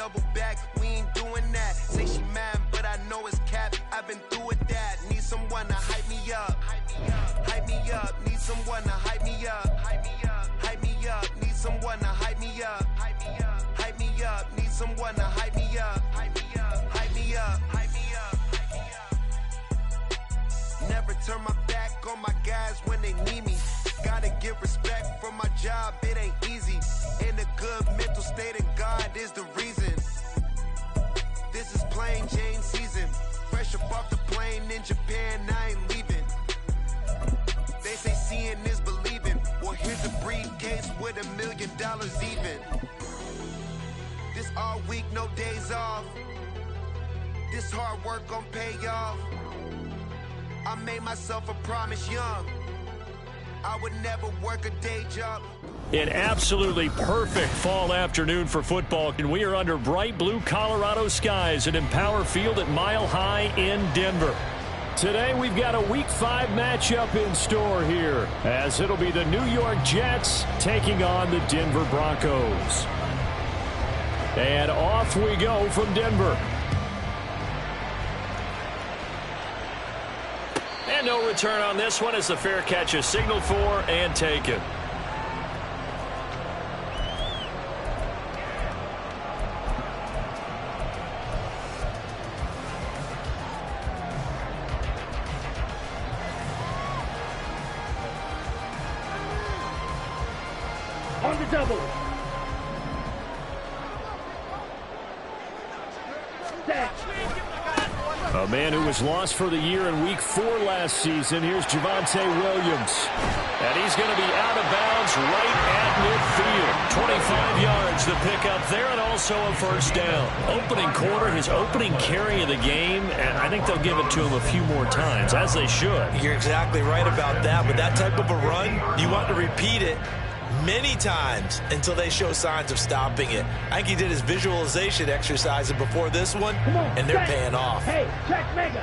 double back, we ain't doing that. Say she mad, but I know it's cap. I've been through with that. Need someone to hype me up. Hype me up. Need someone to hype me up. Hype me up. Need someone to hype me up. Hype me up. Need someone to hype me up. Hype me up. Never turn my back on my guys when they need me. Gotta give respect for my job, it ain't easy. In a good mental state, and God is the reason. This is plain Jane season. Fresh up off the plane in Japan, I ain't leaving. They say seeing is believing. Well, here's a briefcase with $1 million even. This all week, no days off. This hard work gon' pay off. I made myself a promise young. I would never work a day job. An absolutely perfect fall afternoon for football, and we are under bright blue Colorado skies at Empower Field at Mile High in Denver. Today we've got a Week 5 matchup in store here, as it'll be the New York Jets taking on the Denver Broncos. And off we go from Denver. And no return on this one as the fair catch is signaled for and taken. On the double. Set. A man who was lost for the year in Week 4 last season. Here's Javonte Williams. And he's going to be out of bounds right at midfield. 25 yards the pickup there, and also a first down. Opening quarter, his opening carry of the game, and I think they'll give it to him a few more times, as they should. You're exactly right about that. With that type of a run, you want to repeat it many times until they show signs of stopping it. I think he did his visualization exercise before this one, and they're paying off. Hey, check mega.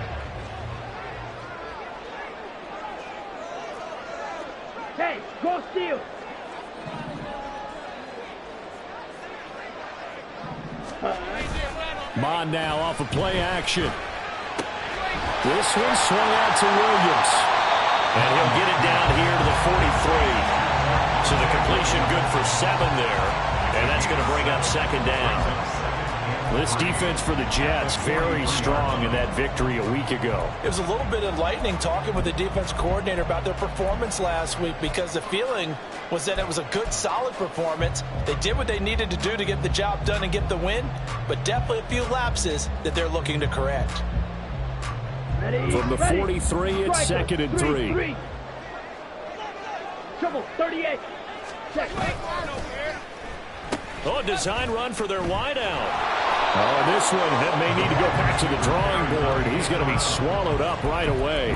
Hey, go steal. Mon now off of play action. This one swung out to Williams. And he'll get it down here to the 43. So the completion good for 7 there. And that's going to bring up second down. This defense for the Jets, very strong in that victory a week ago. It was a little bit enlightening talking with the defense coordinator about their performance last week, because the feeling was that it was a good, solid performance. They did what they needed to do to get the job done and get the win, but definitely a few lapses that they're looking to correct. From the 43, it's second and 3. Trouble, 38. Check. Oh, a design run for their wideout. Oh, this one may need to go back to the drawing board. He's going to be swallowed up right away.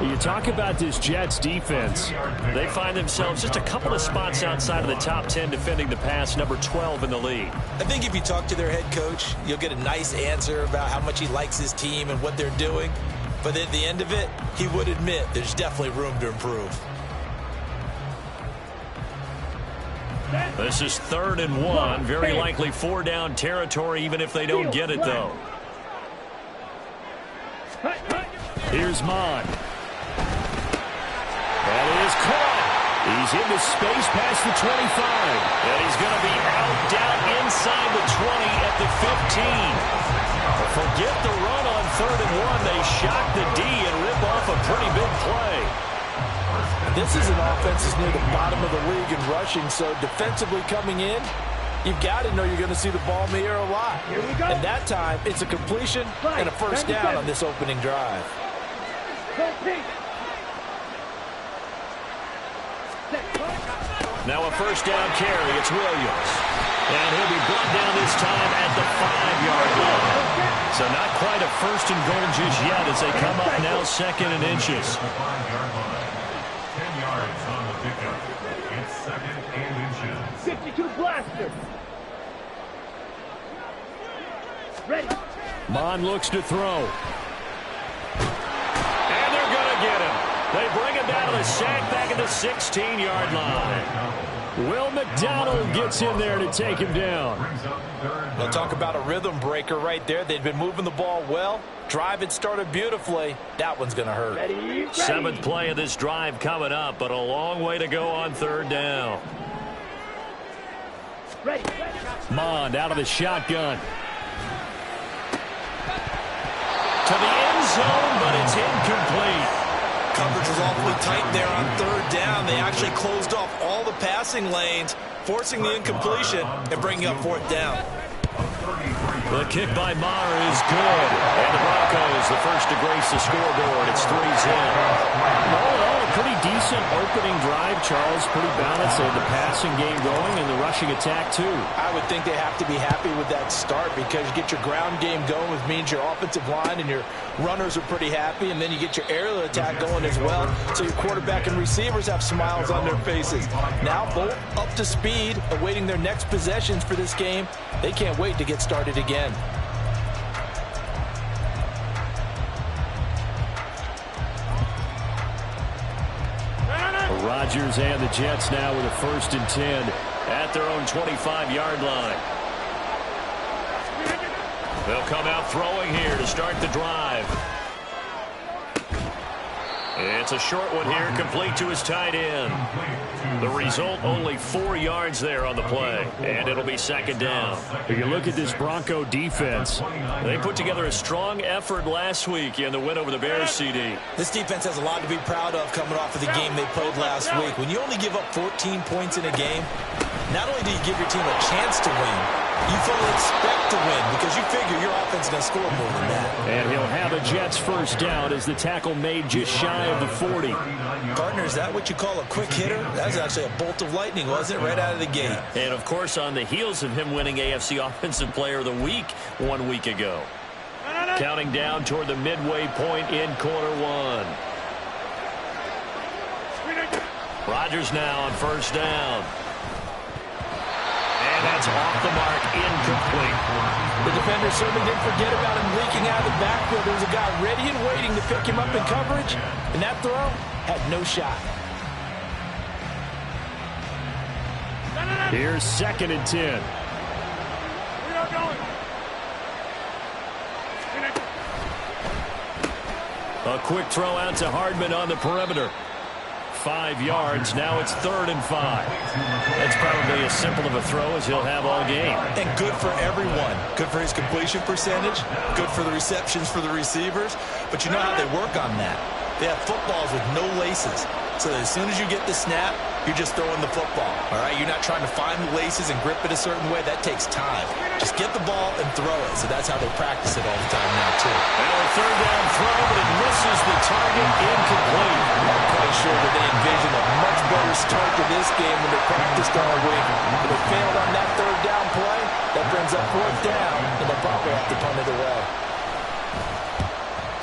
You talk about this Jets defense. They find themselves just a couple of spots outside of the top 10 defending the pass, number 12 in the league. I think if you talk to their head coach, you'll get a nice answer about how much he likes his team and what they're doing. But at the end of it, he would admit there's definitely room to improve. This is 3rd and 1. Very likely 4-down territory, even if they don't get it, though. Here's Mon. That is caught. He's into space past the 25. And he's going to be out down inside the 20 at the 15. Forget the run on 3rd and 1. They shock the D and rip off a pretty big play. This is an offense that's near the bottom of the league in rushing, so defensively coming in, you've got to know you're going to see the ball in the air a lot. Here we go. And that time, it's a completion and a first down on this opening drive. Now a first down carry. It's Williams. And he'll be brought down this time at the 5-yard line. So not quite a first and goal just yet as they come up now 2nd and inches. 10 yards on the pickup. It's 2nd and inches. 52 blaster. Ready. Mon looks to throw. And they're going to get him. They bring him down to the sack back at the 16-yard line. Will McDonald gets in there to take him down. We'll talk about a rhythm breaker right there. They'd been moving the ball well. Drive had started beautifully. That one's going to hurt. Ready. 7th play of this drive coming up, but a long way to go on 3rd down. Ready. Mond out of the shotgun. To the end zone, but it's incomplete. Coverage was awfully tight there on 3rd down. They actually closed off all the passing lanes, forcing the incompletion and bringing up 4th down. The kick by Maher is good. And the Broncos, the first to grace the scoreboard. It's 3-0. All in all, a pretty decent opening drive, Charles. Pretty balanced. They had the passing game going and the rushing attack, too. I would think they have to be happy with that start because you get your ground game going, which means your offensive line and your runners are pretty happy, and then you get your aerial attack going as well, so your quarterback and receivers have smiles on their faces. Now both up to speed, awaiting their next possessions for this game. They can't wait to get started again. Rodgers and the Jets now with a 1st and 10 at their own 25-yard line. They'll come out throwing here to start the drive. It's a short one here, complete to his tight end. The result, only 4 yards there on the play, and it'll be 2nd down. If you look at this Bronco defense, they put together a strong effort last week in the win over the Bears, CD. This defense has a lot to be proud of coming off of the game they played last week. When you only give up 14 points in a game, not only do you give your team a chance to win, you fully expect to win because you figure your offense is going to score more than that. And he'll have a Jets 1st down as the tackle made just shy of the 40. Partner, is that what you call a quick hitter? That was actually a bolt of lightning, wasn't it? Right out of the gate. And, of course, on the heels of him winning AFC Offensive Player of the Week 1 week ago. Counting down toward the midway point in quarter 1. Rodgers now on 1st down. And that's off the mark, incomplete. The defender certainly didn't forget about him leaking out of the backfield. There was a guy ready and waiting to pick him up in coverage, and that throw had no shot. Here's 2nd and 10. A quick throw out to Hardman on the perimeter. 5 yards. Now it's 3rd and 5. That's probably as simple of a throw as he'll have all game. And good for everyone. Good for his completion percentage. Good for the receptions for the receivers. But you know how they work on that. They have footballs with no laces. So that as soon as you get the snap, you're just throwing the football. All right? You're not trying to find the laces and grip it a certain way. That takes time. Just get the ball and throw it. So that's how they practice it all the time now, too. And a 3rd down throw, but it misses the target, incomplete. I'm quite sure that they envisioned a much better start to this game when they practiced all week. But they failed on that 3rd down play. That brings up 4th down, and they'll probably have to punt it away.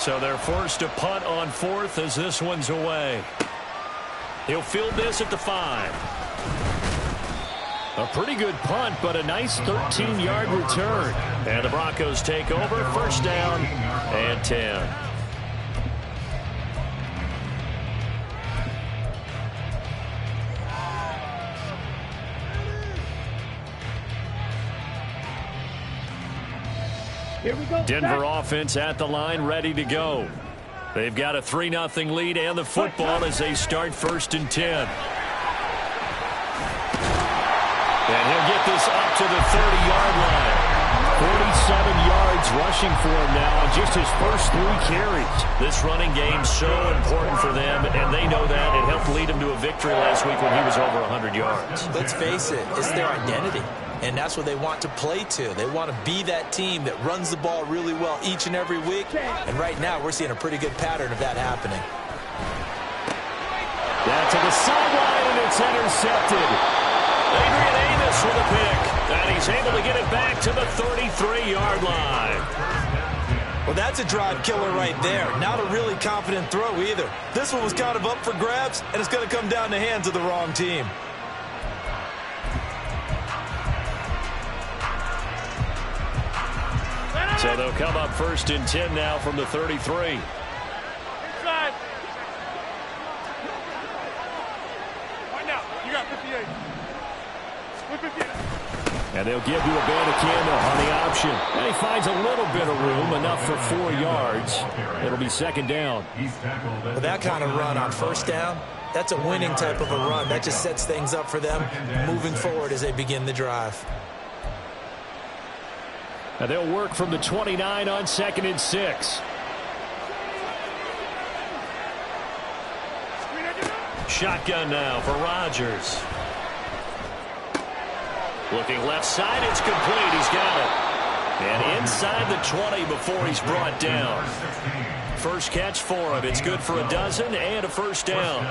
So they're forced to punt on 4th as this one's away. He'll field this at the 5. A pretty good punt, but a nice 13-yard return. And the Broncos take over, 1st down and 10. Here we go. Denver offense at the line, ready to go. They've got a 3-0 lead and the football as they start 1st and 10. And he'll get this up to the 30-yard line. 47 yards rushing for him now on just his first 3 carries. This running game so important for them, and they know that. It helped lead him to a victory last week when he was over 100 yards. Let's face it, it's their identity. And that's what they want to play to. They want to be that team that runs the ball really well each and every week. And right now, we're seeing a pretty good pattern of that happening. Down to the sideline, and it's intercepted. Adrian Amos with a pick. And he's able to get it back to the 33-yard line. Well, that's a drive killer right there. Not a really confident throw either. This one was kind of up for grabs, and it's going to come down the hands of the wrong team. So they'll come up 1st and 10 now from the 33. Inside. Find out. You got 58. And they'll give to Abanikanda on the option. And he finds a little bit of room, enough for 4 yards. It'll be second down. With that kind of run on first down, that's a winning type of a run. That just sets things up for them moving forward as they begin the drive. And they'll work from the 29 on 2nd and 6. Shotgun now for Rodgers. Looking left side, it's complete. He's got it. And inside the 20 before he's brought down. First catch for him. It's good for a dozen and a first down.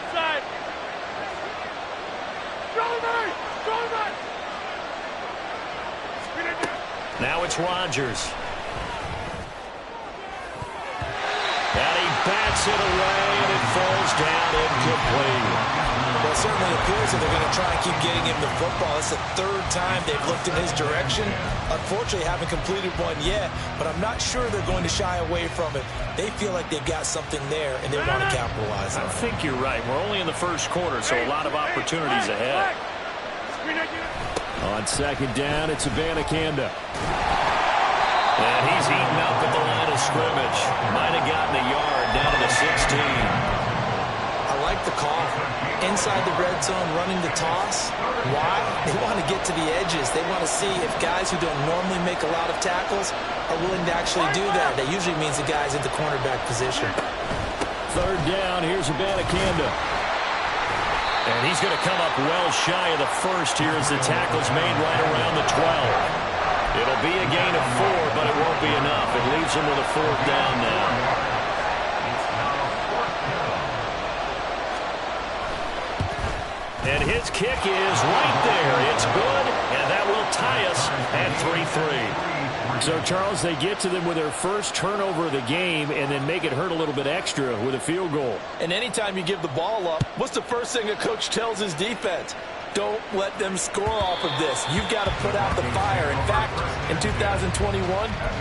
Inside. Now it's Rodgers. And he bats it away, and it falls down incomplete. Well, it certainly appears that they're going to try and keep getting him the football. It's the 3rd time they've looked in his direction. Unfortunately, haven't completed one yet, but I'm not sure they're going to shy away from it. They feel like they've got something there, and they want to capitalize on it. I think you're right. We're only in the first quarter, so a lot of opportunities ahead. On 2nd down, it's Abanikanda. And he's eaten up at the line of scrimmage. Might have gotten a yard down to the 16. I like the call. Inside the red zone, running the toss. Why? They want to get to the edges. They want to see if guys who don't normally make a lot of tackles are willing to actually do that. That usually means the guy's at the cornerback position. 3rd down, here's Abanikanda. And he's going to come up well shy of the first here as the tackle's made right around the 12. It'll be a gain of 4, but it won't be enough. It leaves him with a 4th down now. And his kick is right there. It's good, and that will tie us at 3-3. So, Charles, they get to them with their first turnover of the game and then make it hurt a little bit extra with a field goal. And anytime you give the ball up, what's the first thing a coach tells his defense? Don't let them score off of this. You've got to put out the fire. In fact, in 2021,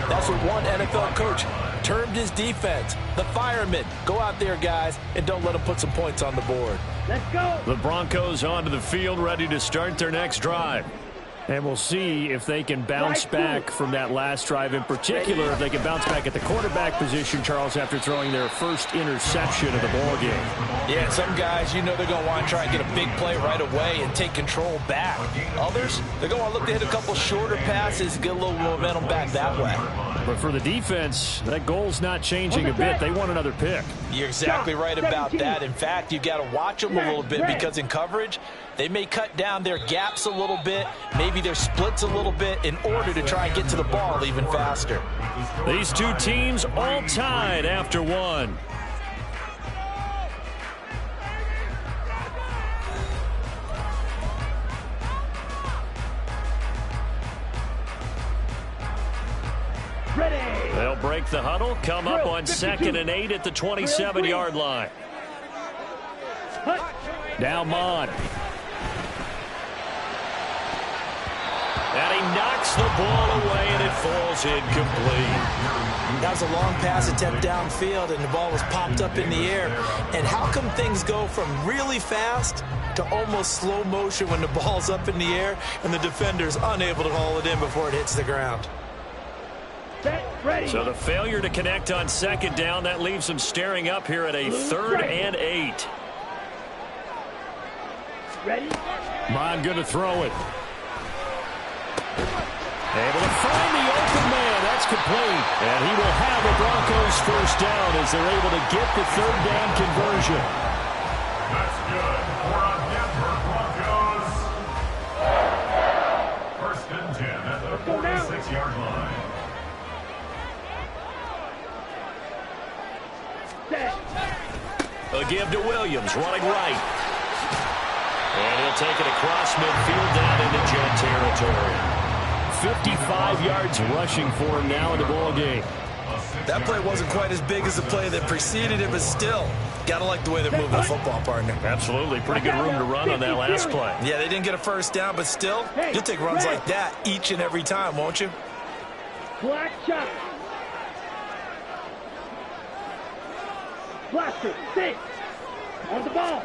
that's what one NFL coach termed his defense. The firemen. Go out there, guys, and don't let them put some points on the board. Let's go. The Broncos onto the field, ready to start their next drive. And we'll see if they can bounce back from that last drive, in particular if they can bounce back at the quarterback position, Charles, after throwing their first interception of the ballgame. Yeah, some guys, you know they're going to want to try and get a big play right away and take control back. Others, they're going to look to hit a couple shorter passes, get a little momentum back that way. But for the defense, that goal's not changing a bit. They want another pick. You're exactly right about that. In fact, you've got to watch them a little bit because in coverage, they may cut down their gaps a little bit, maybe their splits a little bit in order to try and get to the ball even faster. These two teams all tied after one. They'll break the huddle, come up on 2nd and 8 at the 27-yard line. Now Mon. And he knocks the ball away, and it falls incomplete. That was a long pass attempt downfield, and the ball was popped up in the air. And how come things go from really fast to almost slow motion when the ball's up in the air and the defender's unable to haul it in before it hits the ground? So the failure to connect on 2nd down, that leaves them staring up here at a 3rd and 8. Mon going to throw it. Able to find the open man. That's complete. And he will have a Broncos first down as they're able to get the 3rd down conversion. That's good for a Denver Broncos. 1st and 10 at the 46-yard line. A give to Williams, running right. And he'll take it across midfield down into Jet territory. 55 yards rushing for him now in the ball game. That play wasn't quite as big as the play that preceded it, but still, got to like the way they're moving the football, partner. Absolutely. Pretty good room to run on that last play. Yeah, they didn't get a first down, but still, you'll take runs like that each and every time, won't you? Black shot. Blaster, 6. On the ball.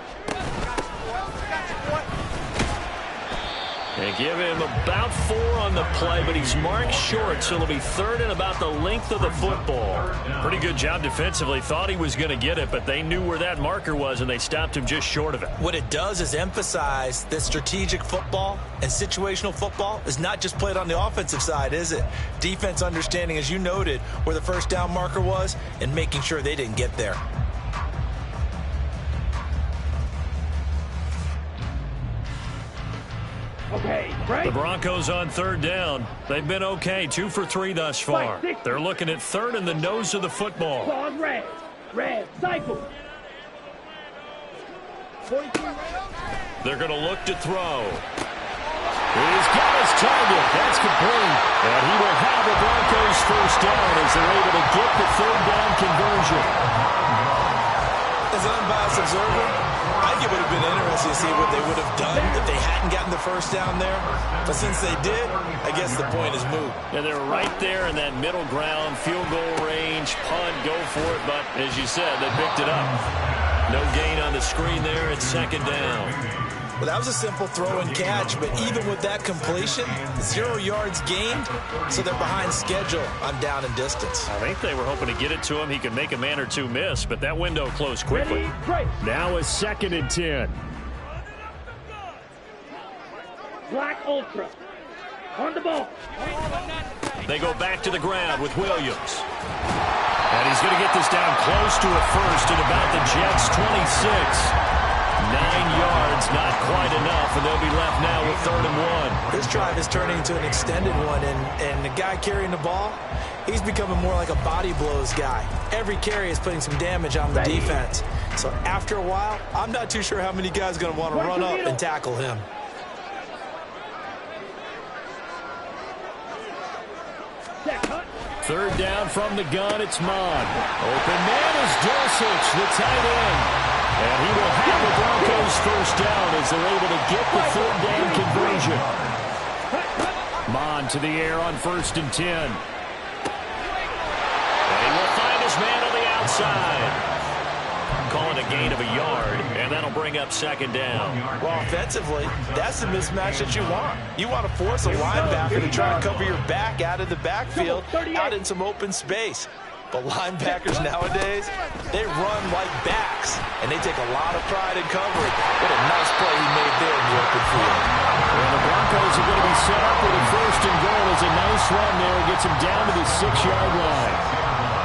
They give him about 4 on the play, but he's marked short, so it'll be 3rd and about the length of the football. Pretty good job defensively. Thought he was going to get it, but they knew where that marker was, and they stopped him just short of it. What it does is emphasize that strategic football and situational football is not just played on the offensive side, is it? Defense understanding, as you noted, where the first down marker was and making sure they didn't get there. Okay, right. The Broncos on 3rd down. They've been okay, 2 for 3 thus far. They're looking at 3rd and the nose of the football. Pause, red. Red, cycle. 42. They're going to look to throw. He's got his target. That's complete. And he will have the Broncos first down as they're able to get the 3rd down conversion. As an unbiased observer, I think it would have been interesting to see what they would have done if they hadn't gotten the first down there. But since they did, I guess the point is moot. And they're right there in that middle ground, field goal range, punt, go for it. But as you said, they picked it up. No gain on the screen there. It's 2nd down. Well, that was a simple throw and catch, but even with that completion, 0 yards gained, so they're behind schedule on down and distance. I think they were hoping to get it to him. He could make a man or two miss, but that window closed quickly. Now a 2nd and 10. Black Ultra. On the ball. They go back to the ground with Williams. And he's going to get this down close to a first at about the Jets' 26. 9 yards, not quite enough, and they'll be left now with 3rd and 1. This drive is turning into an extended one, and the guy carrying the ball, he's becoming more like a body blows guy. Every carry is putting some damage on the defense. So after a while, I'm not too sure how many guys are going to want to run up and tackle him. Third down from the gun, it's Mon. Open man is Dulcich, the tight end. And he will have the Broncos first down as they're able to get the 3rd down conversion. Mon to the air on 1st and 10. And he will find his man on the outside. Calling a gain of a yard, and that'll bring up 2nd down. Well, offensively, that's the mismatch that you want. You want to force a linebacker to try and cover your back out of the backfield, out in some open space. But linebackers nowadays, they run like backs, and they take a lot of pride in covering. What a nice play he made there in the open field. Well, the Broncos are going to be set up with a 1st and goal. As a nice run there, gets him down to the 6-yard line.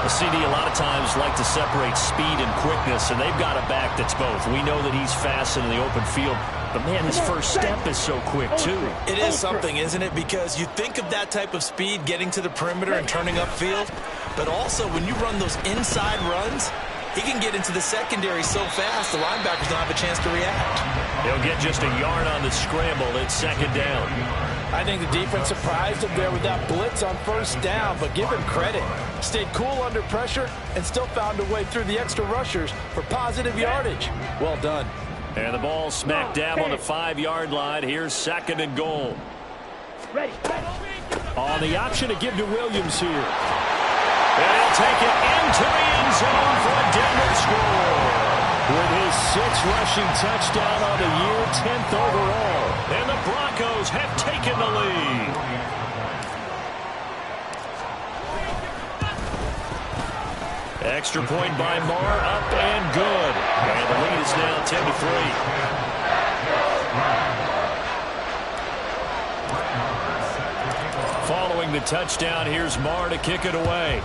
The CD a lot of times like to separate speed and quickness, and they've got a back that's both. We know that he's fast in the open field, but man, his first step is so quick too. It is something, isn't it? Because you think of that type of speed getting to the perimeter and turning upfield, but also when you run those inside runs, he can get into the secondary so fast the linebackers don't have a chance to react. He'll get just a yard on the scramble. It's 2nd down. I think the defense surprised him there with that blitz on 1st down, but give him credit. Stayed cool under pressure and still found a way through the extra rushers for positive yardage. Well done. And the ball smack dab on the 5-yard line. Here's 2nd and goal. Ready. On the option to give to Williams here. And he'll take it into the end zone for a Denver score. With his 6th rushing touchdown on the year, 10th overall. And the Broncos have taken the lead. Extra point by Marr, up and good. And the lead is now 10-3. Following the touchdown, here's Marr to kick it away.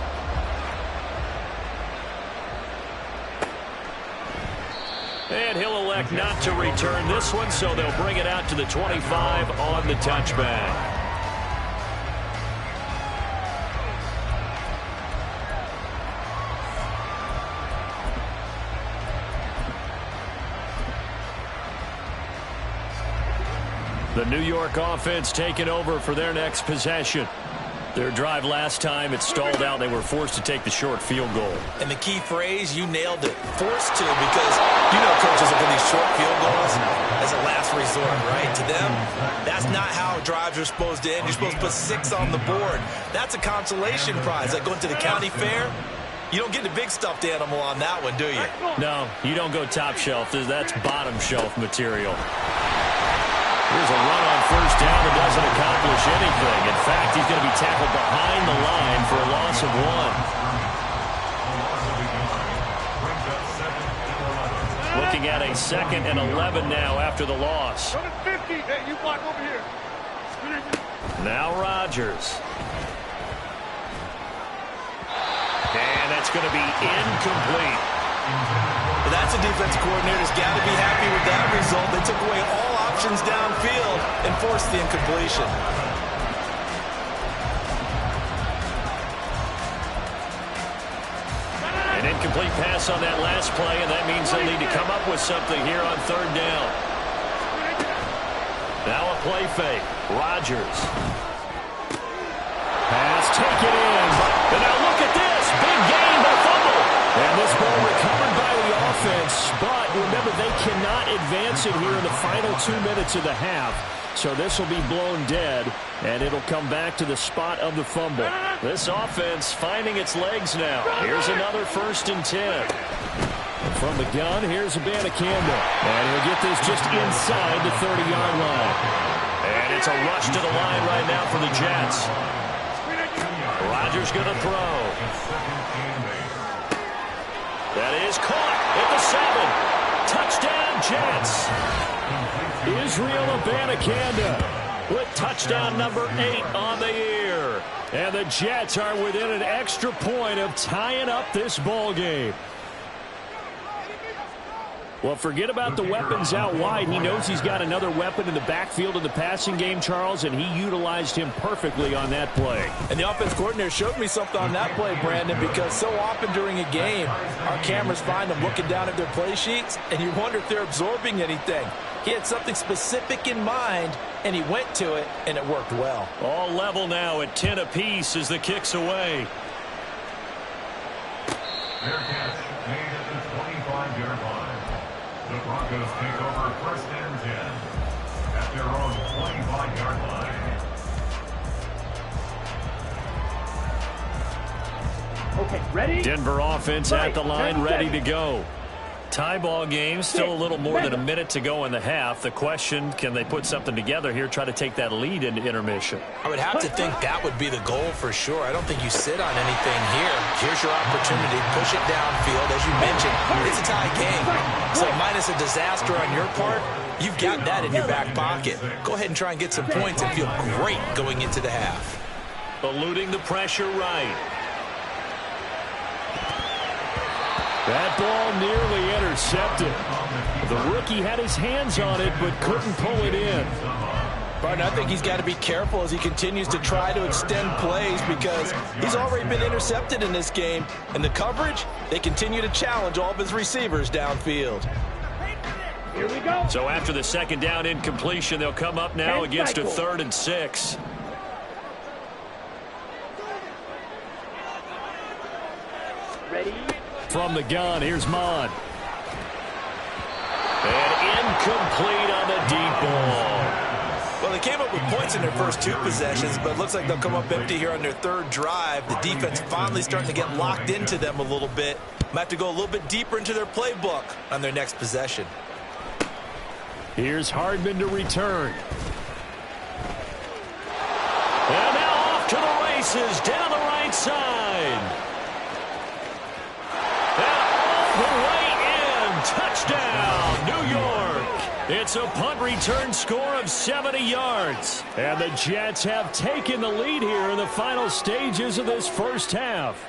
And he'll elect not to return this one, so they'll bring it out to the 25 on the touchback. The New York offense taking over for their next possession. Their drive last time, it stalled out. They were forced to take the short field goal. And the key phrase, you nailed it. Forced to, because you know coaches look at these short field goals as a last resort, right? To them, that's not how drives are supposed to end. You're supposed to put 6 on the board. That's a consolation prize. Like going to the county fair, You don't get the big stuffed animal on that one, do you? No, you don't go top shelf. That's bottom shelf material. Here's a run on first down that doesn't accomplish anything. In fact, he's going to be tackled behind the line for a loss of 1. Looking at a 2nd and 11 now after the loss. 50. Hey, you block over here. Now Rodgers. And that's going to be incomplete. Well, that's a defense coordinator's got to be happy with that result. They took away all options downfield and forced the incompletion. An incomplete pass on that last play, and that means they'll need to come up with something here on 3rd down. Now a play fake. Rodgers. Pass taken in. And now look at this. Big gain, but fumble. And this ball recovered by the offense. But remember, they cannot advance it here in the final 2 minutes of the half. So this will be blown dead, and it'll come back to the spot of the fumble. This offense finding its legs now. Here's another 1st and 10. From the gun, here's Abanikanda. And he'll get this just inside the 30-yard line. And it's a rush to the line right now for the Jets. Rodgers going to throw. That is caught at the 7. Touchdown, Jets. Israel Abanikanda with touchdown number 8 on the year. And the Jets are within an extra point of tying up this ball game. Well, forget about the weapons out wide. He knows he's got another weapon in the backfield of the passing game, Charles, and he utilized him perfectly on that play. And the offense coordinator showed me something on that play, Brandon, because so often during a game, our cameras find them looking down at their play sheets, and you wonder if they're absorbing anything. He had something specific in mind, and he went to it, and it worked well. All level now at 10 apiece as the kick's away. Fair catch made at the 25-yard line. The Broncos take over 1st and 10 at their own 25-yard line. Okay, ready? Denver offense at the line, ready to go. Tie ball game, still a little more than a minute to go in the half. The question, can they put something together here, try to take that lead into intermission? I would have to think that would be the goal for sure. I don't think you sit on anything here. Here's your opportunity. Push it downfield. As you mentioned, it's a tie game. So minus a disaster on your part, you've got that in your back pocket. Go ahead and try and get some points and feel great going into the half. Eluding the pressure right. That ball nearly intercepted. The rookie had his hands on it but couldn't pull it in. But I think he's got to be careful as he continues to try to extend plays because he's already been intercepted in this game. And the coverage, they continue to challenge all of his receivers downfield. Here we go. So after the 2nd down incompletion, they'll come up now against a 3rd and 6. Ready? From the gun, here's Mon. And incomplete on the deep ball. Well, they came up with points in their first 2 possessions, but it looks like they'll come up empty here on their 3rd drive. The defense finally starting to get locked into them a little bit. Might have to go a little bit deeper into their playbook on their next possession. Here's Hardman to return. And now off to the races down the right side. The way in. Touchdown, New York. It's a punt return score of 70 yards. And the Jets have taken the lead here in the final stages of this first half.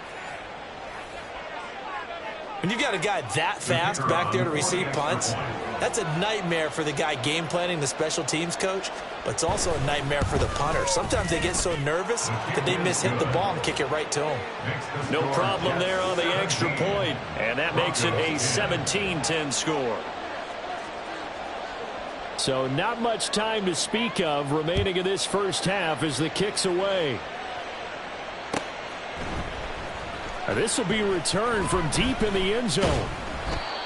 When you've got a guy that fast back there to receive punts, that's a nightmare for the guy game planning, the special teams coach, but it's also a nightmare for the punter. Sometimes they get so nervous that they hit the ball and kick it right to him. No problem there on the extra point, and that makes it a 17-10 score. So not much time to speak of remaining in this first half as the kick's away. This will be returned from deep in the end zone.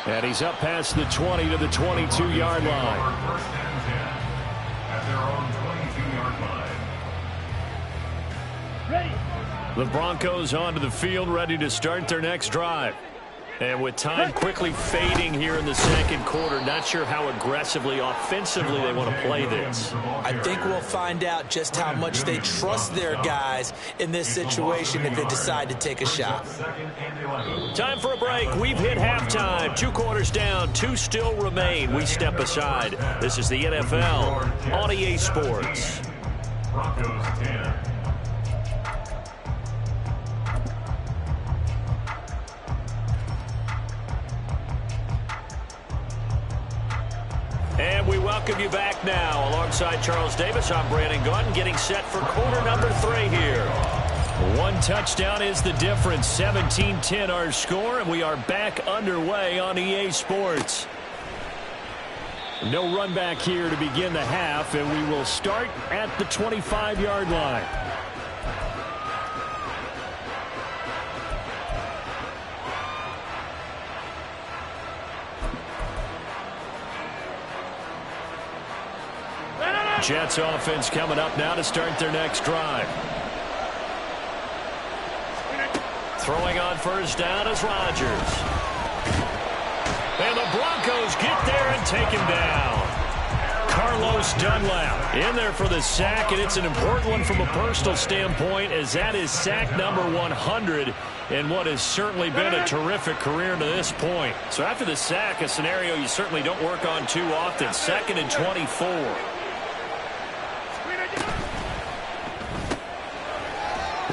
And he's up past the 20 to the 22-yard line. 1st and 10 at their own 22-yard line. Ready? The Broncos onto the field, ready to start their next drive. And with time quickly fading here in the second quarter, not sure how aggressively, offensively they want to play this. I think we'll find out just how much they trust their guys in this situation if they decide to take a shot. Time for a break. We've hit halftime. 2 quarters down, 2 still remain. We step aside. This is the NFL on EA Sports. Broncos 10. And we welcome you back now. Alongside Charles Davis, I'm Brandon Gaudin, getting set for quarter number 3 here. 1 touchdown is the difference. 17-10 our score, and we are back underway on EA Sports. No run back here to begin the half, and we will start at the 25-yard line. Jets offense coming up now to start their next drive. Throwing on first down is Rodgers. And the Broncos get there and take him down. Carlos Dunlap in there for the sack, and it's an important one from a personal standpoint, as that is sack number 100 in what has certainly been a terrific career to this point. So after the sack, a scenario you certainly don't work on too often. 2nd and 24.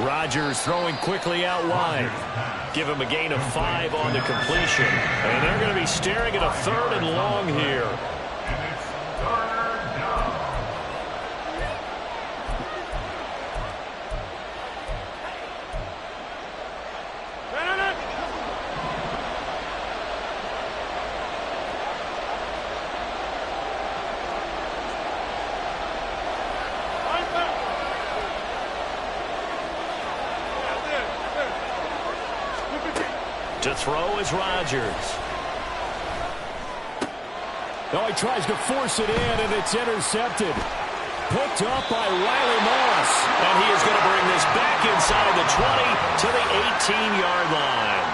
Rodgers throwing quickly out wide. Give him a gain of 5 on the completion. And they're going to be staring at a 3rd and long here. To throw is Rodgers. Oh, he tries to force it in, and it's intercepted. Picked up by Riley Moss. And he is going to bring this back inside the 20 to the 18-yard line.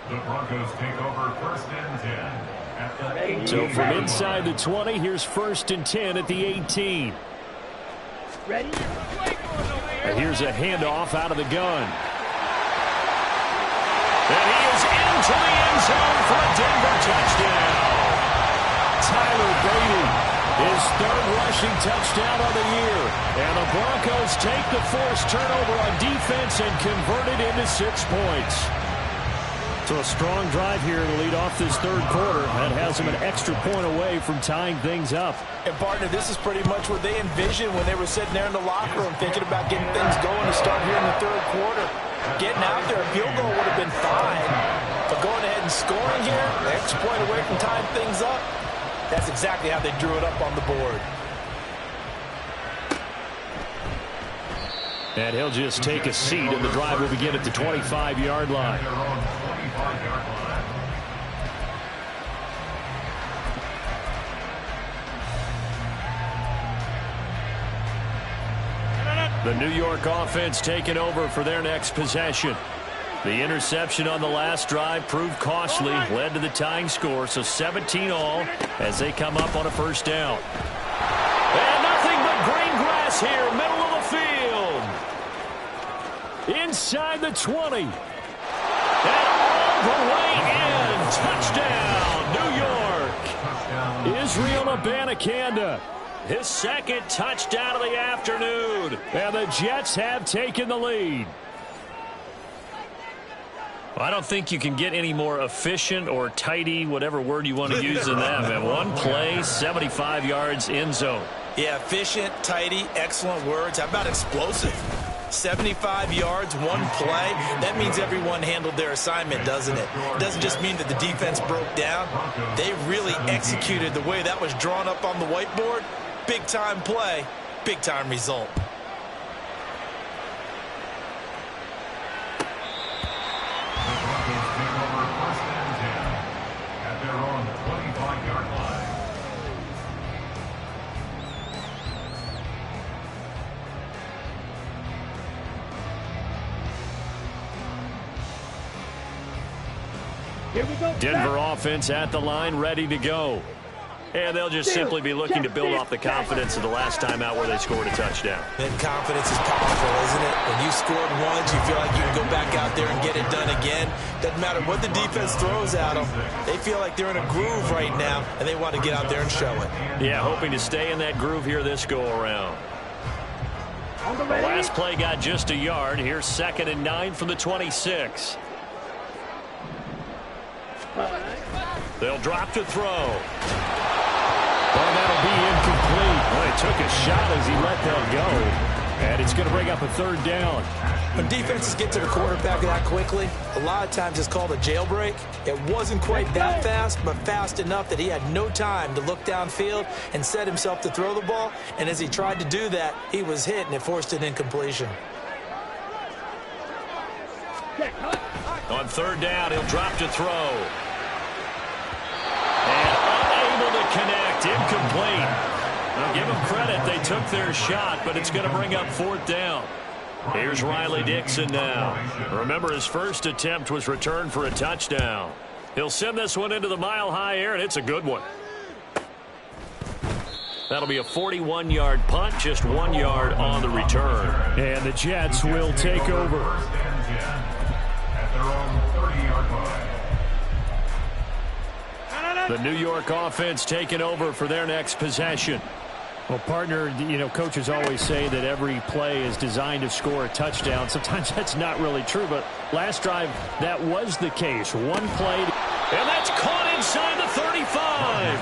The Broncos take over 1st and 10. So from inside the 20, here's 1st and 10 at the 18. Ready? And here's a handoff out of the gun. And he is into the end zone for a Denver touchdown. Tyler Beatty, his 3rd rushing touchdown of the year. And the Broncos take the forced turnover on defense and convert it into 6 points. So a strong drive here to lead off this 3rd quarter. That has them an extra point away from tying things up. And, partner, this is pretty much what they envisioned when they were sitting there in the locker room thinking about getting things going to start here in the 3rd quarter. Getting out there, a field goal would have been fine. But going ahead and scoring here, an extra point away from tying things up, that's exactly how they drew it up on the board. And he'll just take a seat, and the drive will begin at the 25-yard line. The New York offense taking over for their next possession. The interception on the last drive proved costly, led to the tying score, so 17 all as they come up on a 1st down. And nothing but green grass here, middle of the field. Inside the 20. And all the way in. Touchdown, New York. Israel Abanikanda. His 2nd touchdown of the afternoon. And the Jets have taken the lead. I don't think you can get any more efficient or tidy, whatever word you want to use in that. And 1 play, 75 yards, end zone. Yeah, efficient, tidy, excellent words. How about explosive? 75 yards, 1 play. That means everyone handled their assignment, doesn't it? It doesn't just mean that the defense broke down. They really executed the way that was drawn up on the whiteboard. Big-time play, big-time result. Here we go. Denver offense at the line, ready to go. And they'll just simply be looking to build off the confidence of the last time out where they scored a touchdown. And confidence is powerful, isn't it? When you scored once, you feel like you can go back out there and get it done again. Doesn't matter what the defense throws at them. They feel like they're in a groove right now, and they want to get out there and show it. Yeah, hoping to stay in that groove here this go-around. The last play got just a yard. Here's 2nd and 9 from the 26. They'll drop to throw. Well, that'll be incomplete. Well, he took a shot as he let that go. And it's going to bring up a 3rd down. When defenses get to the quarterback that quickly, a lot of times it's called a jailbreak. It wasn't quite that fast, but fast enough that he had no time to look downfield and set himself to throw the ball. And as he tried to do that, he was hit, and it forced an incompletion. On 3rd down, he'll drop to throw. And unable to connect. Incomplete. Now give them credit. They took their shot, but it's going to bring up 4th down. Here's Riley Dixon now. Remember, his first attempt was returned for a touchdown. He'll send this one into the mile-high air, and it's a good one. That'll be a 41-yard punt, just 1 yard on the return. And the Jets will take over. At their own 30-yard line. The New York offense taking over for their next possession. Well, partner, you know, coaches always say that every play is designed to score a touchdown. Sometimes that's not really true, but last drive, that was the case. One play, and that's caught inside the 35.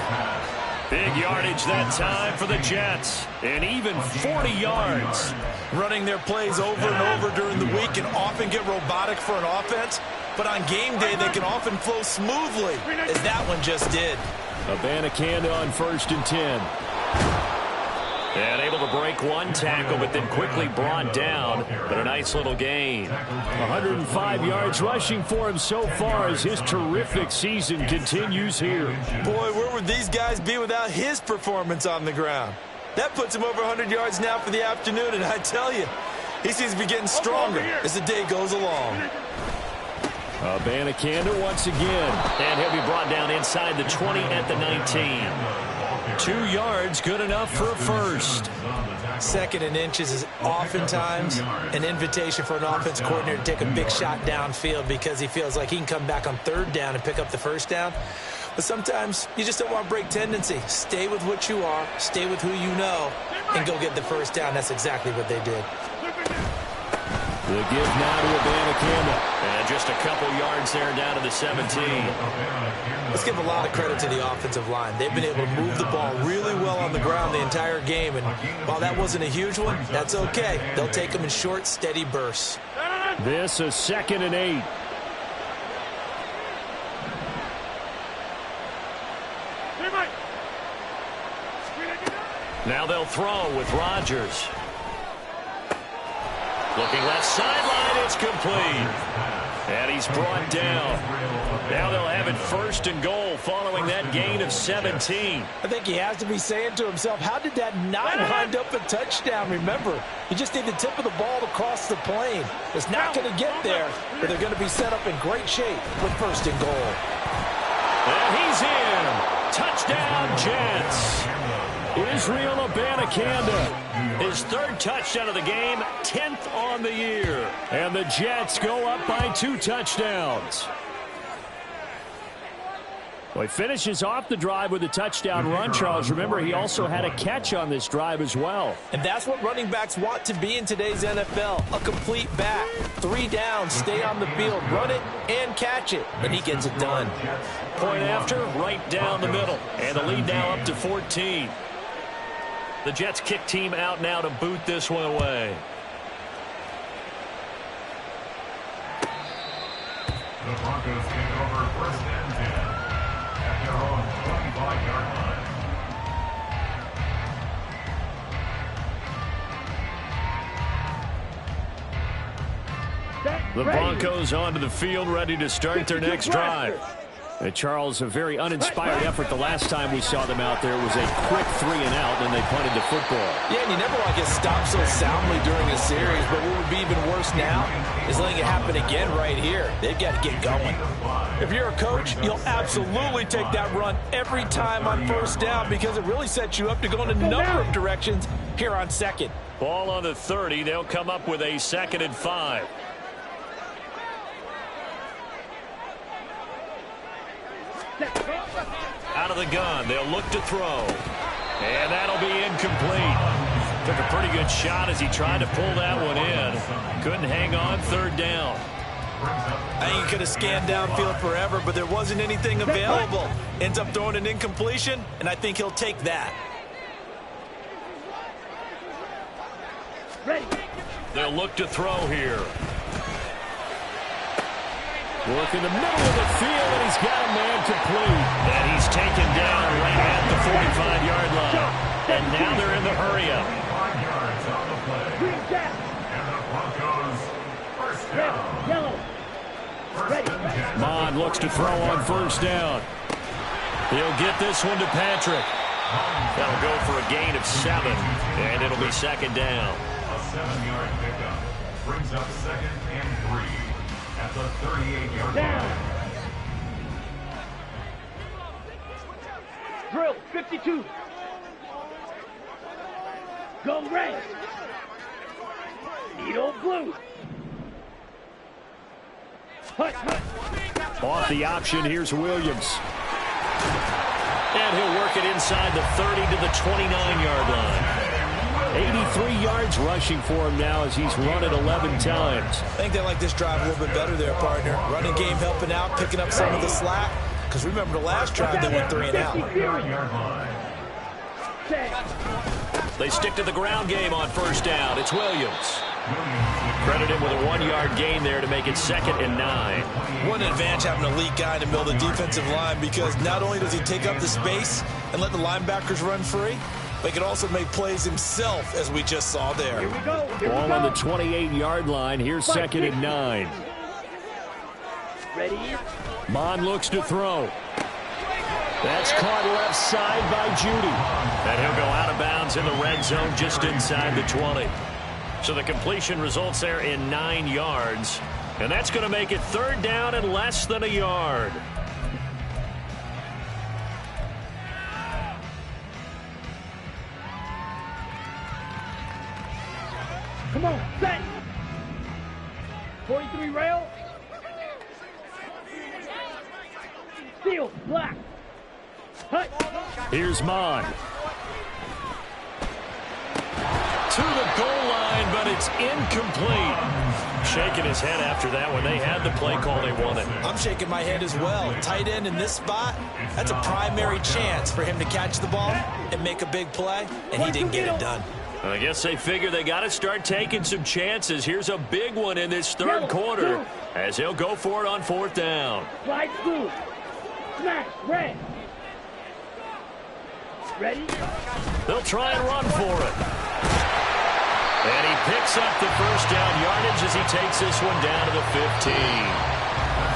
Big yardage that time for the Jets, and even 40 yards. Running their plays over and over during the week can often get robotic for an offense, but on game day they can often flow smoothly, as that one just did. Abanikanda on 1st and 10. And able to break one tackle, but then quickly brought down. But a nice little gain. 105 yards rushing for him so far as his terrific season continues here. Boy, where would these guys be without his performance on the ground? That puts him over 100 yards now for the afternoon, and I tell you, he seems to be getting stronger as the day goes along. Abanikanda once again. And he'll be brought down inside the 20 at the 19. 2 yards, good enough for a first. 2nd and inches is oftentimes an invitation for an offense coordinator to take a big shot downfield because he feels like he can come back on 3rd down and pick up the 1st down. But sometimes you just don't want to break tendency. Stay with what you are, stay with who you know, and go get the 1st down. That's exactly what they did. The give now to Abanikanda. And just a couple yards there down to the 17. Let's give a lot of credit to the offensive line. They've been able to move the ball really well on the ground the entire game. And while that wasn't a huge one, that's okay. They'll take them in short, steady bursts. This is 2nd and 8. Now they'll throw with Rodgers. Looking left sideline, it's complete. And he's brought down. Now they'll have it 1st and goal following that gain of 17. I think he has to be saying to himself, how did that not wind up a touchdown? Remember, you just need the tip of the ball to cross the plane. It's not going to get there, but they're going to be set up in great shape with 1st and goal. And he's in. Touchdown, Jets. Israel Abanikanda, his 3rd touchdown of the game, 10th on the year. And the Jets go up by 2 touchdowns. Well, he finishes off the drive with a touchdown run, Charles. Remember, he also had a catch on this drive as well. And that's what running backs want to be in today's NFL, a complete back. 3 downs, stay on the field, run it, and catch it. And he gets it done. Point after, right down the middle. And the lead now up to 14. The Jets kick team out now to boot this one away. The Broncos take over 1st and 10 at their own 25-yard line. The Broncos onto the field, ready to start their next drive. Charles, a very uninspired effort the last time we saw them out there. It was a quick 3-and-out, and they punted the football. Yeah, and you never want to get stopped so soundly during a series, but what would be even worse now is letting it happen again right here. They've got to get going. If you're a coach, you'll absolutely take that run every time on first down because it really sets you up to go in a number of directions here on second. Ball on the 30. They'll come up with a 2nd and 5. Out of the gun, they'll look to throw. And that'll be incomplete. Took a pretty good shot as he tried to pull that one in. Couldn't hang on, 3rd down. I think he could have scanned downfield forever, but there wasn't anything available. Ends up throwing an incompletion, and I think he'll take that. Ready. They'll look to throw here. Work in the middle of the field, and he's got a man complete. And he's taken down right at the 45-yard line. And now they're in the hurry-up. 5 yards on the play. And the Broncos first down. Yellow. Mond looks to throw on 1st down. He'll get this one to Patrick. That'll go for a gain of 7, and it'll be 2nd down. A 7-yard pickup brings up 2nd and 3 at the 38-yard line. Drill 52. Go red. Needle blue. Hut, hut. Off the option, here's Williams. And he'll work it inside the 30 to the 29-yard line. 83 yards rushing for him now as he's run it 11 times. I think they like this drive a little bit better there, partner. Running game helping out, picking up some of the slack. Because remember the last drive, they went 3-and-out. They stick to the ground game on 1st down. It's Williams. Credit him with a 1-yard gain there to make it 2nd and 9. What an advantage having an elite guy in the middle of the defensive line because not only does he take up the space and let the linebackers run free, but he can also make plays himself, as we just saw there. Here we go. Ball on the 28-yard line. Here's 2nd and 9. Ready? Mond looks to throw. That's caught left side by Judy. And he'll go out of bounds in the red zone just inside the 20. So the completion results there in 9 yards. And that's going to make it 3rd down and less than a yard. Come on, set. 43 rail. Steel, black. Hut. Here's Mond. To the goal line, but it's incomplete. Shaking his head after that when they had the play call they wanted. I'm shaking my head as well. Tight end in this spot, that's a primary chance for him to catch the ball and make a big play, and he didn't get it done. I guess they figure they got to start taking some chances. Here's a big one in this 3rd quarter as he'll go for it on 4th down. Slide blue. Smash red. Ready? They'll try and run for it. And he picks up the 1st down yardage as he takes this one down to the 15.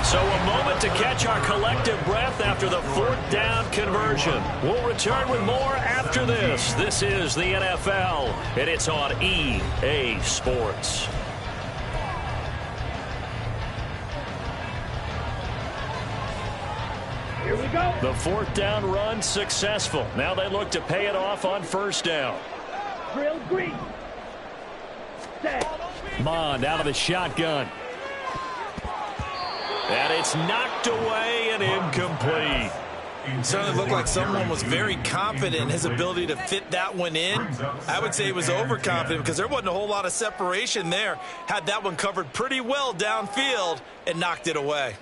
So a moment to catch our collective breath after the 4th down conversion. We'll return with more after this. This is the NFL, and it's on EA Sports. Here we go. The 4th down run successful. Now they look to pay it off on 1st down. Drill green. Set. Mond out of the shotgun. And it's knocked away and incomplete. It certainly looked like someone was very confident in his ability to fit that one in. I would say he was overconfident because there wasn't a whole lot of separation there. Had that one covered pretty well downfield and knocked it away.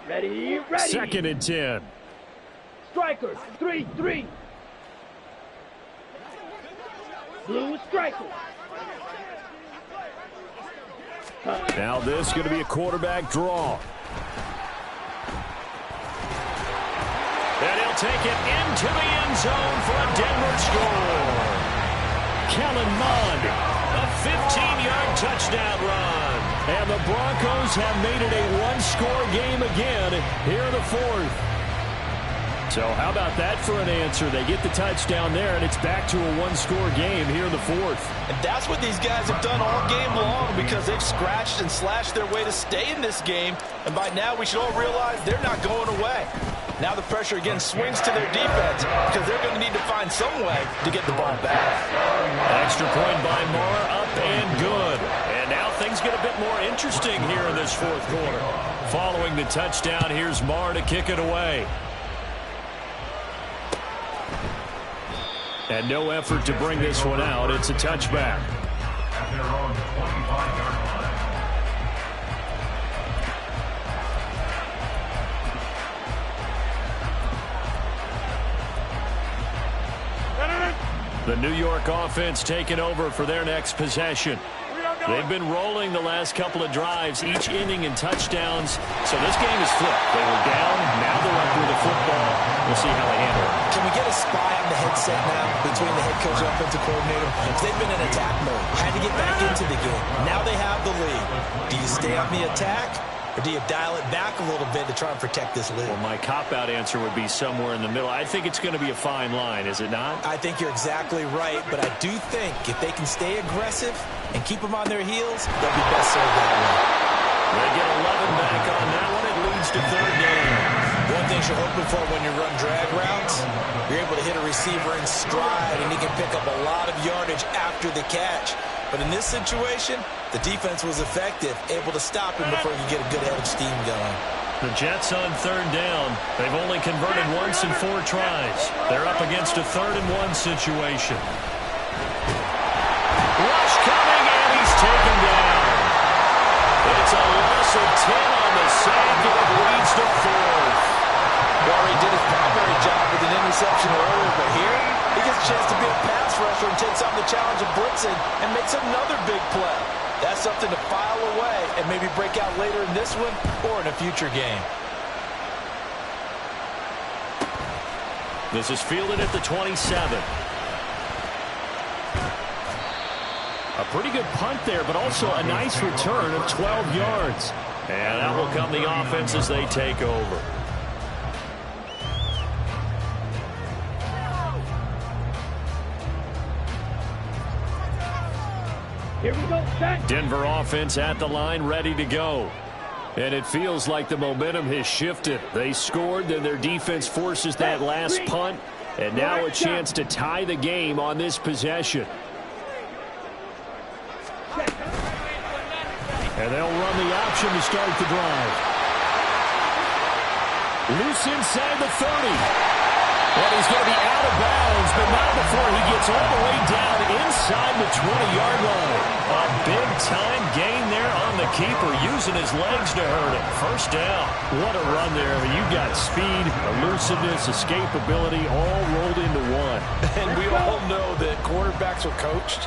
Ready, ready. 2nd and 10. Strikers, 3-3. Blue striker. Now this is going to be a quarterback draw. And he'll take it into the end zone for a Denver score. Kellen Mond, a 15-yard touchdown run. And the Broncos have made it a one-score game again here in the fourth. So how about that for an answer? They get the touchdown there, and it's back to a one-score game here in the fourth. And that's what these guys have done all game long because they've scratched and slashed their way to stay in this game. And by now, we should all realize they're not going away. Now the pressure again swings to their defense because they're going to need to find some way to get the ball back. Extra point by Moore, up and good. And now things get a bit more interesting here in this fourth quarter. Following the touchdown, here's Moore to kick it away. And no effort to bring this one out. It's a touchback. At their own 25-yard line. The New York offense taking over for their next possession. They've been rolling the last couple of drives, each inning in touchdowns. So this game is flipped. They were down, now they're up with the football. We'll see how they handle it. Can we get a spy on the headset now between the head coach and offensive coordinator? Because they've been in attack mode. Had to get back into the game. Now they have the lead. Do you stay on the attack? Or do you dial it back a little bit to try and protect this lead? Well, my cop-out answer would be somewhere in the middle. I think it's going to be a fine line, is it not? I think you're exactly right, but I do think if they can stay aggressive and keep them on their heels, they'll be best served that way. They get 11 back on that one. It leads to third down. One thing you're hoping for when you run drag routes, you're able to hit a receiver in stride, and he can pick up a lot of yardage after the catch. But in this situation, the defense was effective, able to stop him before you get a good head of steam going. The Jets on third down. They've only converted once in 4 tries. They're up against a 3rd-and-1 situation. Rush coming, and he's taken down. It's a loss of 10 on the sack, and it leads to 4th. Well, he did his primary job with an interception earlier, but here he gets a chance to be a pass rusher and takes on the challenge of blitzing and makes another big play. That's something to file away and maybe break out later in this one or in a future game. This is fielded at the 27. A pretty good punt there, but also a nice return of 12 yards. And that will come the offense as they take over. Here we go, set. Denver offense at the line, ready to go. And it feels like the momentum has shifted. They scored, then their defense forces that last punt. And now a chance to tie the game on this possession. And they'll run the option to start the drive. Loose inside the 30. And he's going to be out of bounds, but not before he gets all the way down inside the 20-yard line. A big-time gain there on the keeper, using his legs to hurt him. First down. What a run there. I mean, you got speed, elusiveness, escapability, all rolled into one. And we all know that quarterbacks are coached.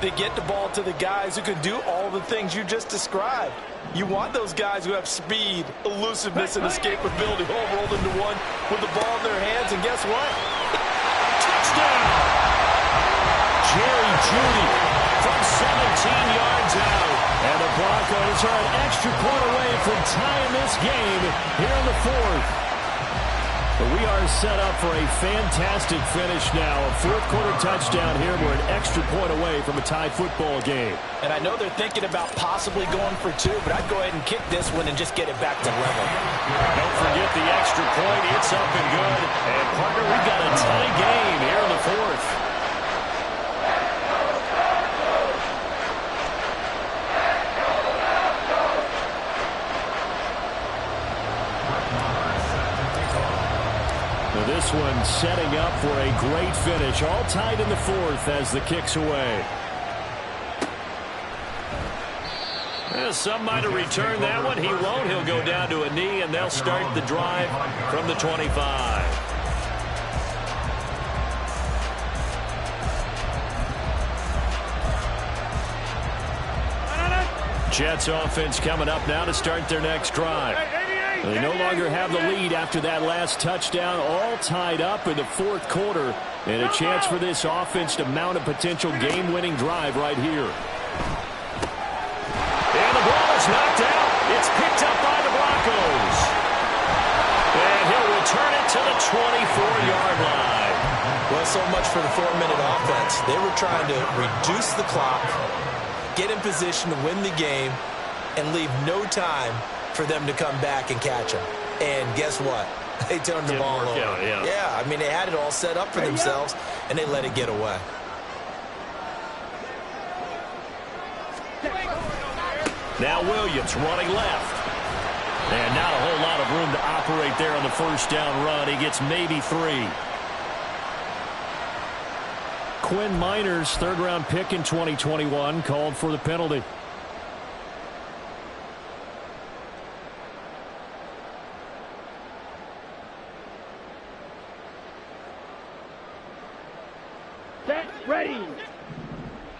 They get the ball to the guys who can do all the things you just described. You want those guys who have speed, elusiveness, and escapability all rolled into one with the ball in their hands, and guess what? Touchdown! Jerry Jeudy from 17 yards out. And the Broncos are an extra point away from tying this game here in the 4th. But we are set up for a fantastic finish now. A 4th-quarter touchdown here. We're an extra point away from a tie football game. And I know they're thinking about possibly going for 2, but I'd go ahead and kick this one and just get it back to level. Don't forget the extra point. It's up and good. And, partner, we've got a tie game here in the 4th. This one setting up for a great finish. All tied in the 4th as the kick's away. Well, some might have returned that one. He won't. He'll go down to a knee, and they'll start the drive from the 25. Jets offense coming up now to start their next drive. They no longer have the lead after that last touchdown, all tied up in the 4th quarter, and a chance for this offense to mount a potential game-winning drive right here. And the ball is knocked out. It's picked up by the Broncos. And he'll return it to the 24-yard line. Well, so much for the 4-minute offense. They were trying to reduce the clock, get in position to win the game, and leave no time for them to come back and catch them. And guess what? They turned the ball over. Yeah, I mean, they had it all set up for themselves, and they let it get away. Now Williams running left. And not a whole lot of room to operate there on the first down run. He gets maybe 3. Quinn Miners, third-round pick in 2021, called for the penalty. Set, ready.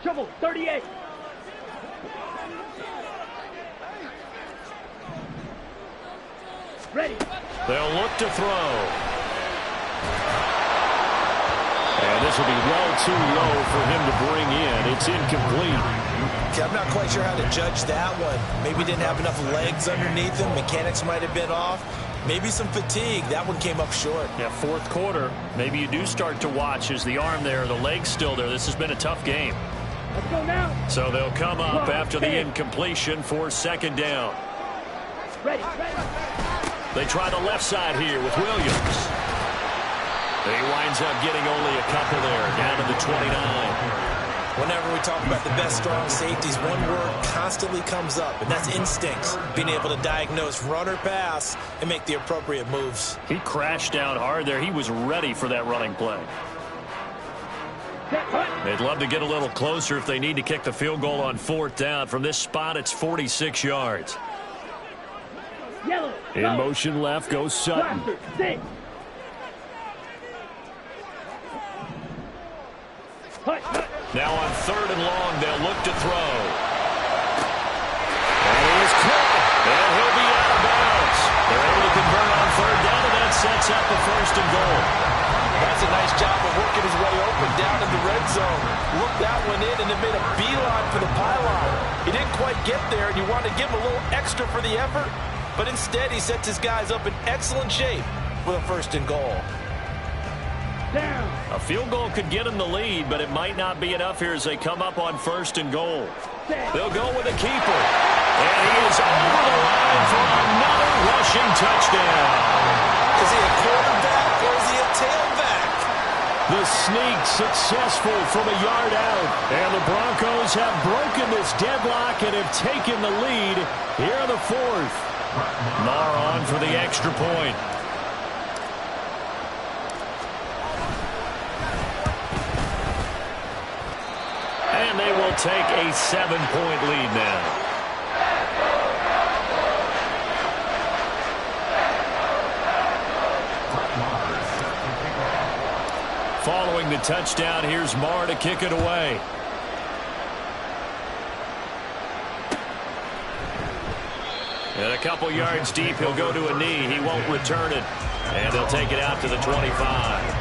Shovel, 38. Ready. They'll look to throw. And this will be well too low for him to bring in. It's incomplete. Okay, I'm not quite sure how to judge that one. Maybe didn't have enough legs underneath him. Mechanics might have been off. Maybe some fatigue. That one came up short. Yeah, fourth quarter. Maybe you do start to watch as the arm there, the leg's still there. This has been a tough game. Let's go now. So they'll come up after the incompletion for second down. Ready. They try the left side here with Williams. He winds up getting only a couple there, down to the 29. Whenever we talk about the best strong safeties, one word constantly comes up, and that's instincts. Being able to diagnose run or pass and make the appropriate moves. He crashed down hard there. He was ready for that running play. They'd love to get a little closer if they need to kick the field goal on fourth down. From this spot, it's 46 yards. Yellow. In motion left goes Sutton. Now on third and long, they'll look to throw. And he is caught. And he'll be out of bounds. They're able to convert on third down, and that sets up the first and goal. That's a nice job of working his way open down in the red zone. Looked that one in and then made a beeline for the pylon. He didn't quite get there, and you want to give him a little extra for the effort. But instead, he sets his guys up in excellent shape with a first and goal. Down. A field goal could get him the lead, but it might not be enough here as they come up on first and goal. They'll go with the keeper. And he is over the line for another rushing touchdown. Is he a quarterback or is he a tailback? The sneak successful from a yard out. And the Broncos have broken this deadlock and have taken the lead here in the fourth. Marr on for the extra point. And they will take a 7-point lead now. Following the touchdown, here's Marr to kick it away. And a couple yards deep, he'll go to a knee. He won't return it. And they'll take it out to the 25.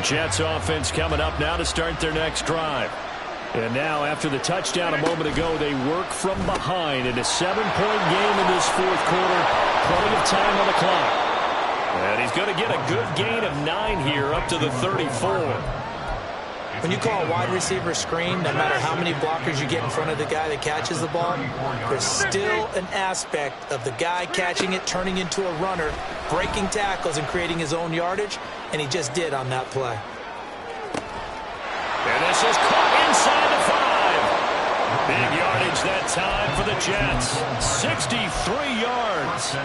Jets offense coming up now to start their next drive. And now, after the touchdown a moment ago, they work from behind in a 7-point game in this fourth quarter. Plenty of time on the clock. And he's going to get a good gain of 9 here up to the 34. When you call a wide receiver screen, no matter how many blockers you get in front of the guy that catches the ball, there's still an aspect of the guy catching it, turning into a runner, breaking tackles and creating his own yardage, and he just did on that play. And this is caught inside the 5. Big yardage that time for the Jets. 63 yards.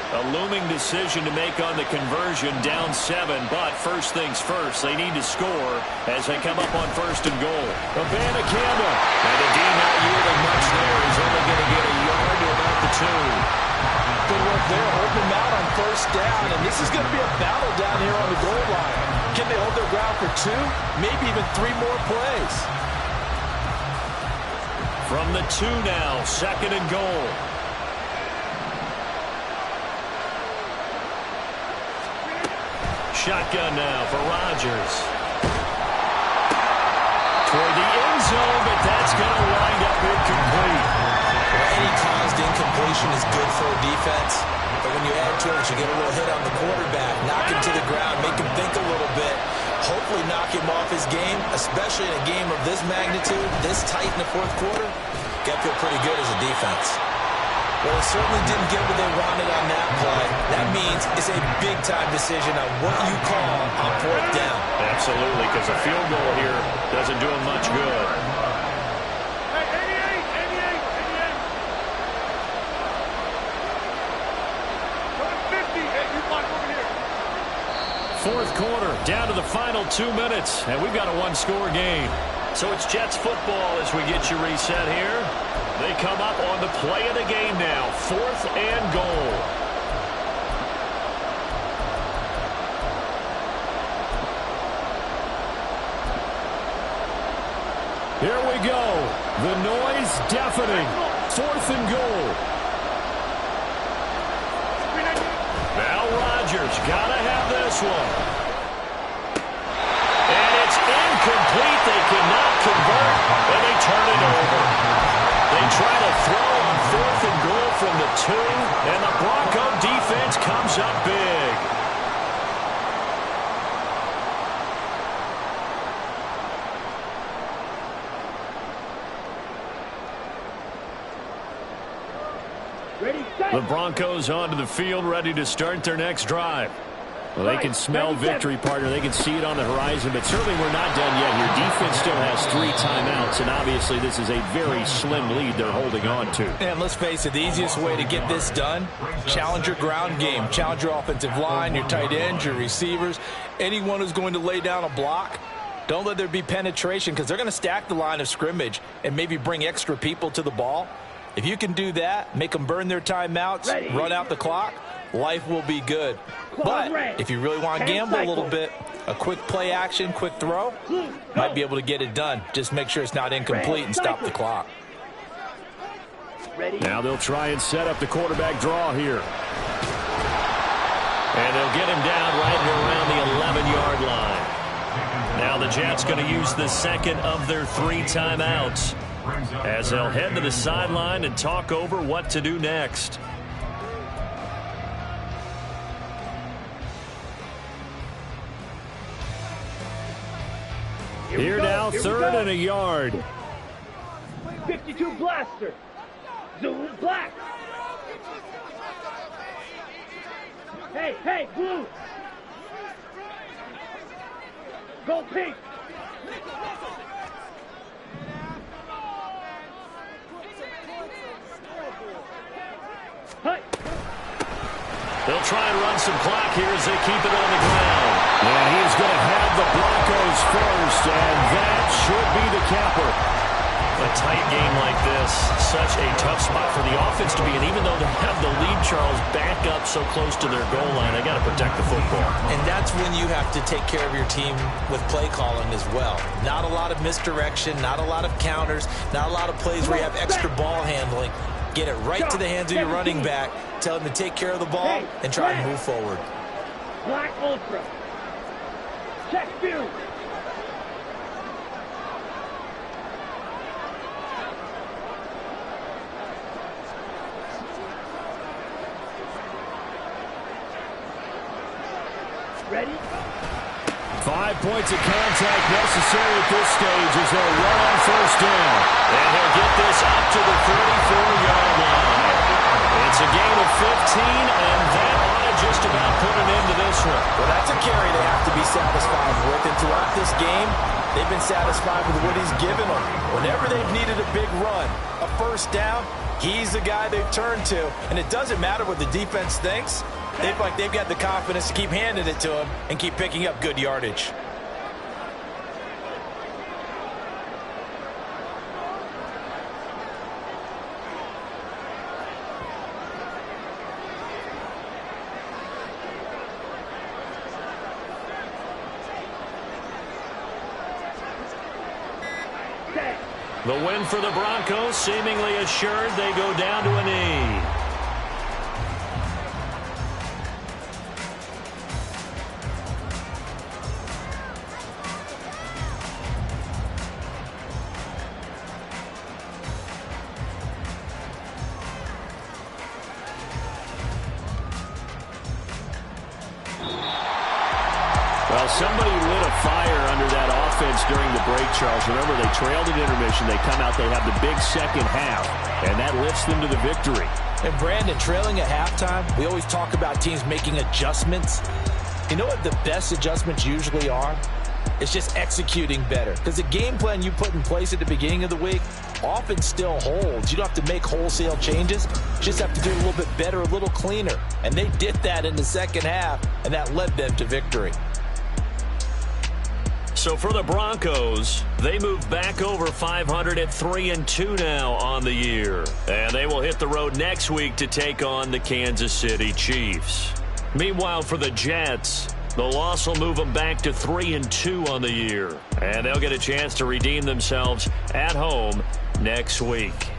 A looming decision to make on the conversion, down 7, but first things first, they need to score as they come up on first and goal. Abana Campbell, and the D not yielding much there. He's only going to get a yard to about the 2. Good work there, holding them out on first down, and this is going to be a battle down here on the goal line. Can they hold their ground for 2, maybe even 3 more plays? From the 2 now, second and goal. Shotgun now for Rodgers. toward the end zone, but that's going to wind up incomplete. Well, any caused incompletion is good for a defense. But when you add to it, you get a little hit on the quarterback, knock him to the ground, make him think a little bit, hopefully knock him off his game, especially in a game of this magnitude, this tight in the fourth quarter. Got to feel pretty good as a defense. Well, they certainly didn't get what they wanted on that play. That means it's a big-time decision on what you call on fourth down. Absolutely, because a field goal here doesn't do them much good. Fourth quarter, down to the final 2 minutes, and we've got a one-score game. So it's Jets football as we get you reset here. They come up on the play of the game now, 4th and goal. Here we go. The noise deafening. 4th and goal. Now Rodgers got to have this one. And it's incomplete. They cannot convert, and they turn it over. They try to throw on 4th and goal from the 2, and the Bronco defense comes up big. The Broncos onto the field, ready to start their next drive. Well, they can smell victory, partner. They can see it on the horizon, but certainly we're not done yet here. Defense still has 3 timeouts, and obviously this is a very slim lead they're holding on to. And let's face it, the easiest way to get this done, challenge your ground game. Challenge your offensive line, your tight ends, your receivers, anyone who's going to lay down a block. Don't let there be penetration because they're going to stack the line of scrimmage and maybe bring extra people to the ball. If you can do that, make them burn their timeouts, run out the clock, life will be good. But if you really want to gamble a little bit, a quick play action, quick throw, might be able to get it done. Just make sure it's not incomplete and stop the clock. Now they'll try and set up the quarterback draw here. And they'll get him down right around the 11-yard line. Now the Jets going to use the second of their 3 timeouts as they'll head to the sideline and talk over what to do next. Here now, 3rd and a yard. 52 blaster. Zoom black. Hey, blue. Go pink. Hey. They'll try and run some clock here as they keep it on the ground. Yeah, he's going to have the Broncos first, and that should be the capper. A tight game like this, such a tough spot for the offense to be in. Even though they have the lead, Charles, back up so close to their goal line, they got to protect the football. And that's when you have to take care of your team with play calling as well. Not a lot of misdirection, not a lot of counters, not a lot of plays where you have extra ball handling. Get it right to the hands of your running back. Tell him to take care of the ball and try and move forward. Black Ultra. Check view. Ready? 5 points of contact necessary at this stage as they'll run on 1st down. And he'll get this up to the 34-yard line. It's a gain of 15, and that ought to just about put an end to this one. Well, that's a carry they have to be satisfied with. And throughout this game, they've been satisfied with what he's given them. Whenever they've needed a big run, a 1st down, he's the guy they've turned to. And it doesn't matter what the defense thinks. They feel like they've got the confidence to keep handing it to him and keep picking up good yardage. The win for the Broncos, seemingly assured. They go down to a knee. Well, somebody lit a fire under that offense during the break, Charles. Remember, they trailed at intermission. They come out, they have the big second half, and that lifts them to the victory. And Brandon, trailing at halftime, we always talk about teams making adjustments. You know what the best adjustments usually are? It's just executing better. Because the game plan you put in place at the beginning of the week often still holds. You don't have to make wholesale changes. You just have to do it a little bit better, a little cleaner. And they did that in the second half, and that led them to victory. So for the Broncos, they move back over 500 at 3-2 now on the year. And they will hit the road next week to take on the Kansas City Chiefs. Meanwhile, for the Jets, the loss will move them back to 3-2 on the year. And they'll get a chance to redeem themselves at home next week.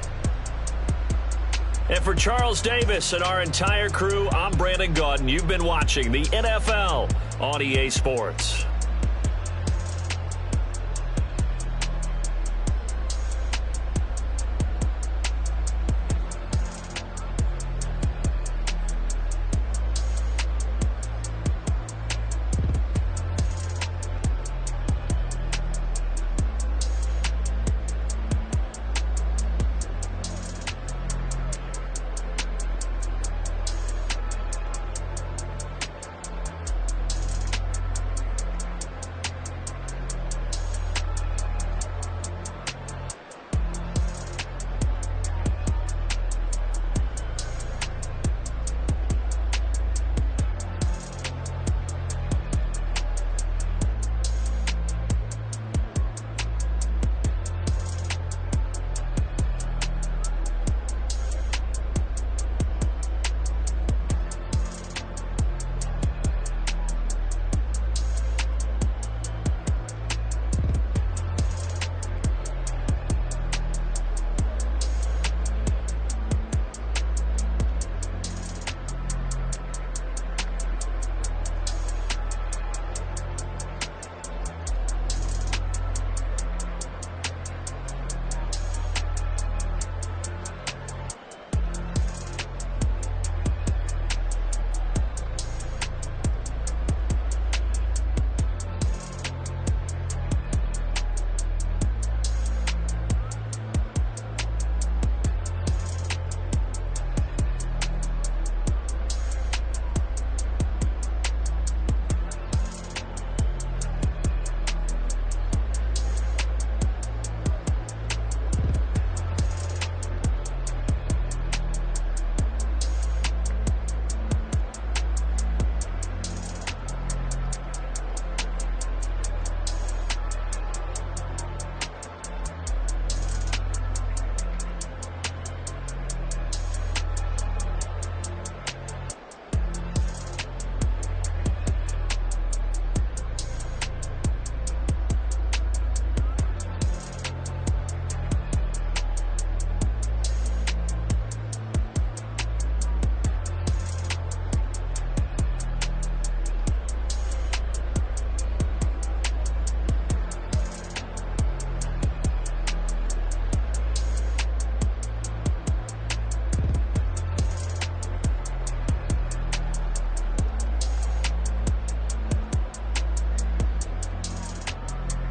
And for Charles Davis and our entire crew, I'm Brandon Gaudin. You've been watching the NFL on EA Sports.